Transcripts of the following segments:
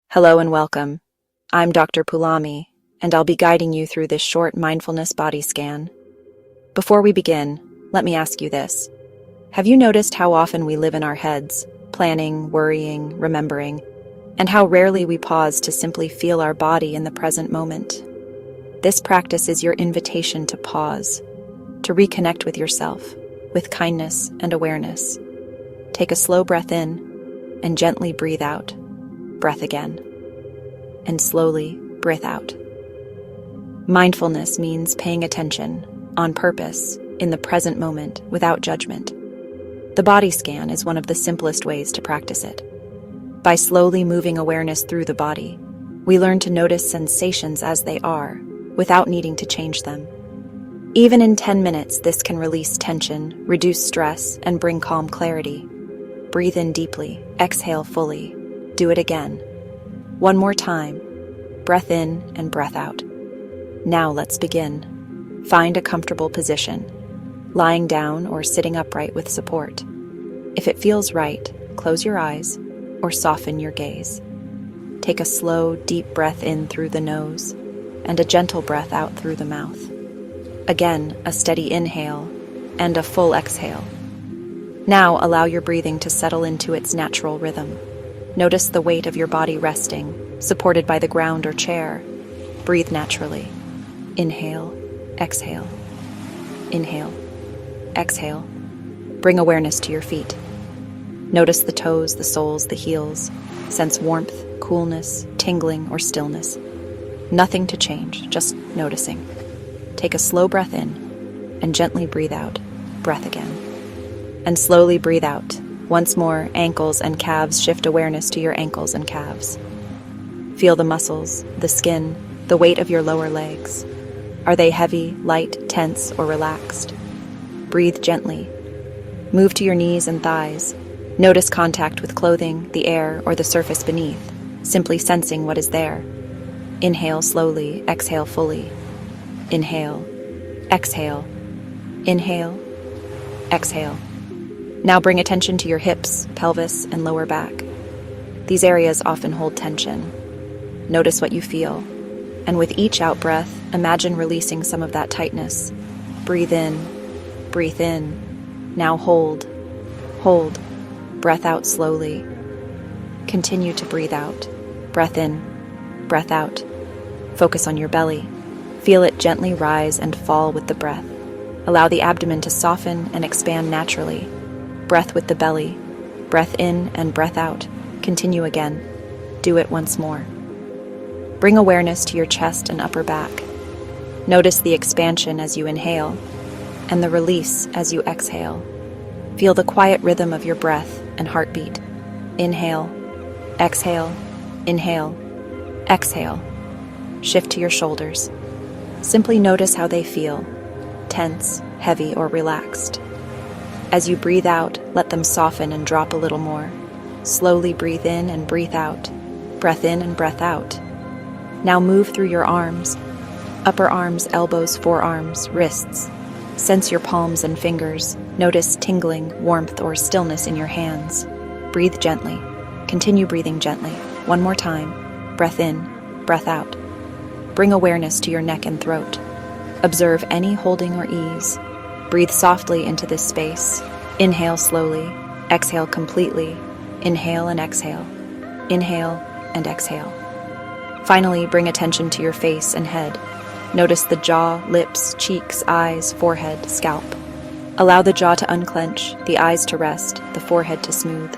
Hello and welcome. I'm Dr. Poulami, and I'll be guiding you through this short mindfulness body scan. Before we begin, let me ask you this. Have you noticed how often we live in our heads, planning, worrying, remembering, and how rarely we pause to simply feel our body in the present moment? This practice is your invitation to pause, to reconnect with yourself, with kindness and awareness. Take a slow breath in and gently breathe out. Breath again, and slowly breath out. Mindfulness means paying attention, on purpose, in the present moment, without judgment. The body scan is one of the simplest ways to practice it. By slowly moving awareness through the body, we learn to notice sensations as they are, without needing to change them. Even in 10 minutes, this can release tension, reduce stress, and bring calm clarity. Breathe in deeply, exhale fully. Do it again. One more time. Breath in and breath out. Now let's begin. Find a comfortable position, lying down or sitting upright with support. If it feels right, close your eyes or soften your gaze. Take a slow, deep breath in through the nose and a gentle breath out through the mouth. Again, a steady inhale and a full exhale. Now allow your breathing to settle into its natural rhythm. Notice the weight of your body resting, supported by the ground or chair. Breathe naturally. Inhale, exhale. Inhale, exhale. Bring awareness to your feet. Notice the toes, the soles, the heels. Sense warmth, coolness, tingling, or stillness. Nothing to change, just noticing. Take a slow breath in and gently breathe out. Breath again. And slowly breathe out. Once more, ankles and calves. Shift awareness to your ankles and calves. Feel the muscles, the skin, the weight of your lower legs. Are they heavy, light, tense, or relaxed? Breathe gently. Move to your knees and thighs. Notice contact with clothing, the air, or the surface beneath, simply sensing what is there. Inhale slowly, exhale fully. Inhale, exhale. Inhale, exhale. Now bring attention to your hips, pelvis, and lower back. These areas often hold tension. Notice what you feel, and with each out-breath, imagine releasing some of that tightness. Breathe in, breathe in. Now hold, hold. Breath out slowly. Continue to breathe out. Breath in, breath out. Focus on your belly. Feel it gently rise and fall with the breath. Allow the abdomen to soften and expand naturally. Breath with the belly. Breath in and breath out. Continue again. Do it once more. Bring awareness to your chest and upper back. Notice the expansion as you inhale and the release as you exhale. Feel the quiet rhythm of your breath and heartbeat. Inhale, exhale, inhale, exhale. Shift to your shoulders. Simply notice how they feel, tense, heavy, or relaxed. As you breathe out, let them soften and drop a little more. Slowly breathe in and breathe out. Breath in and breath out. Now move through your arms, upper arms, elbows, forearms, wrists. Sense your palms and fingers. Notice tingling, warmth, or stillness in your hands. Breathe gently. Continue breathing gently. One more time. Breath in, breath out. Bring awareness to your neck and throat. Observe any holding or ease. Breathe softly into this space. Inhale slowly. Exhale completely. Inhale and exhale. Inhale and exhale. Finally, bring attention to your face and head. Notice the jaw, lips, cheeks, eyes, forehead, scalp. Allow the jaw to unclench, the eyes to rest, the forehead to smooth.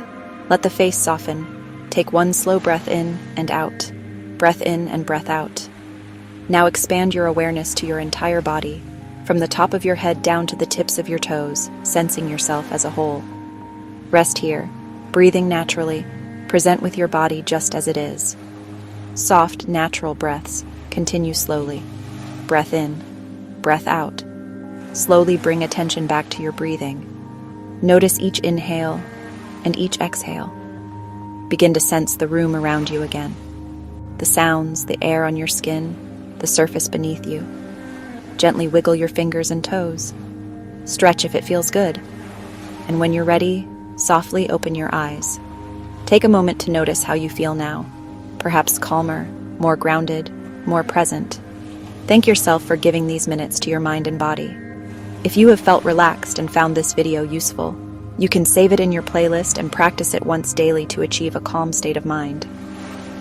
Let the face soften. Take one slow breath in and out. Breath in and breath out. Now expand your awareness to your entire body, from the top of your head down to the tips of your toes, sensing yourself as a whole. Rest here, breathing naturally. Present with your body just as it is. Soft, natural breaths. Continue slowly. Breath in, breath out. Slowly bring attention back to your breathing. Notice each inhale and each exhale. Begin to sense the room around you again. The sounds, the air on your skin, the surface beneath you. Gently wiggle your fingers and toes. Stretch if it feels good. And when you're ready, softly open your eyes. Take a moment to notice how you feel now. perhaps calmer, more grounded, more present. Thank yourself for giving these minutes to your mind and body. If you have felt relaxed and found this video useful, you can save it in your playlist and practice it once daily to achieve a calm state of mind.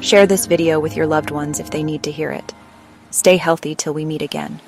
Share this video with your loved ones if they need to hear it. Stay healthy till we meet again.